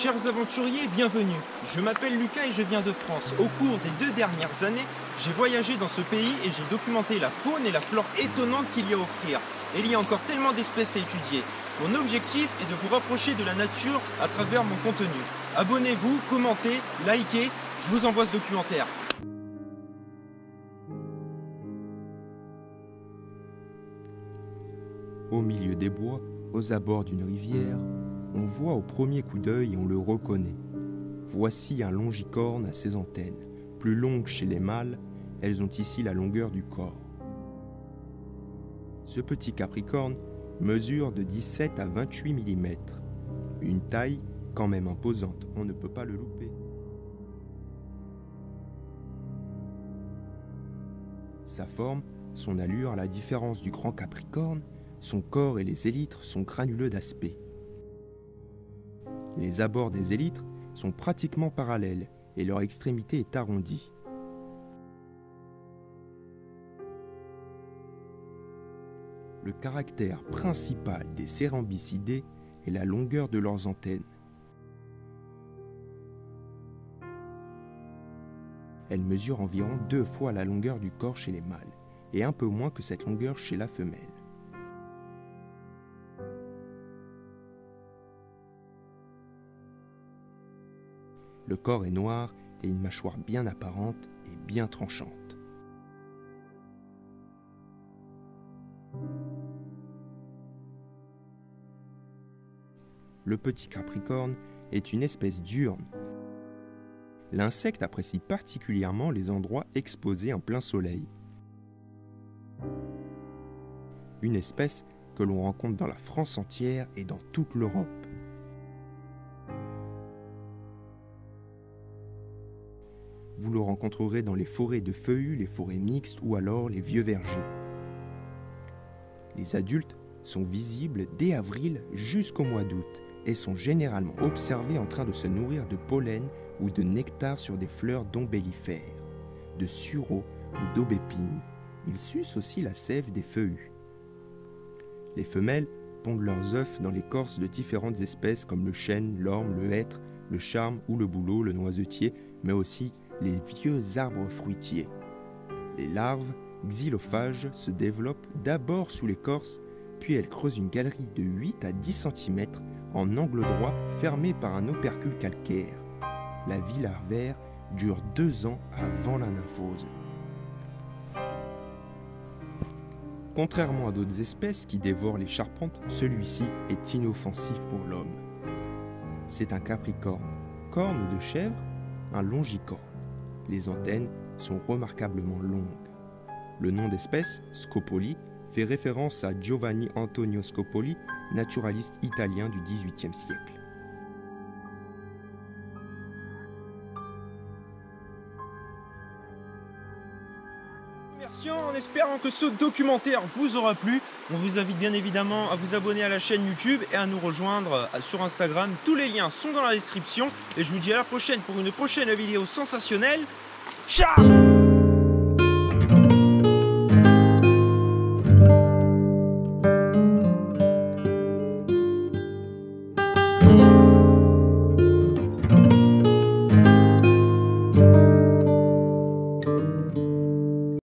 Chers aventuriers, bienvenue. Je m'appelle Lucas et je viens de France. Au cours des 2 dernières années, j'ai voyagé dans ce pays et j'ai documenté la faune et la flore étonnantes qu'il y a à offrir. Et il y a encore tellement d'espèces à étudier. Mon objectif est de vous rapprocher de la nature à travers mon contenu. Abonnez-vous, commentez, likez, je vous envoie ce documentaire. Au milieu des bois, aux abords d'une rivière, on voit au premier coup d'œil et on le reconnaît. Voici un longicorne à ses antennes. Plus longues chez les mâles, elles ont ici la longueur du corps. Ce petit capricorne mesure de 17 à 28 mm. Une taille quand même imposante, on ne peut pas le louper. Sa forme, son allure, à la différence du grand capricorne, son corps et les élytres sont granuleux d'aspect. Les abords des élytres sont pratiquement parallèles et leur extrémité est arrondie. Le caractère principal des cérambycidés est la longueur de leurs antennes. Elles mesurent environ 2 fois la longueur du corps chez les mâles et un peu moins que cette longueur chez la femelle. Le corps est noir et une mâchoire bien apparente et bien tranchante. Le petit capricorne est une espèce diurne. L'insecte apprécie particulièrement les endroits exposés en plein soleil. Une espèce que l'on rencontre dans la France entière et dans toute l'Europe. Vous le rencontrerez dans les forêts de feuillus, les forêts mixtes ou alors les vieux vergers. Les adultes sont visibles dès avril jusqu'au mois d'août et sont généralement observés en train de se nourrir de pollen ou de nectar sur des fleurs d'ombellifères, de sureaux ou d'aubépines. Ils sucent aussi la sève des feuillus. Les femelles pondent leurs œufs dans l'écorce de différentes espèces comme le chêne, l'orme, le hêtre, le charme ou le bouleau, le noisetier, mais aussi les vieux arbres fruitiers. Les larves xylophages se développent d'abord sous l'écorce, puis elles creusent une galerie de 8 à 10 cm en angle droit fermée par un opercule calcaire. La vie larvaire dure 2 ans avant la nymphose. Contrairement à d'autres espèces qui dévorent les charpentes, celui-ci est inoffensif pour l'homme. C'est un capricorne, corne de chèvre, un longicorne. Les antennes sont remarquablement longues. Le nom d'espèce, Scopoli, fait référence à Giovanni Antonio Scopoli, naturaliste italien du XVIIIe siècle. Merci, en espérant que ce documentaire vous aura plu. On vous invite bien évidemment à vous abonner à la chaîne YouTube et à nous rejoindre sur Instagram. Tous les liens sont dans la description. Et je vous dis à la prochaine pour une prochaine vidéo sensationnelle. Ciao!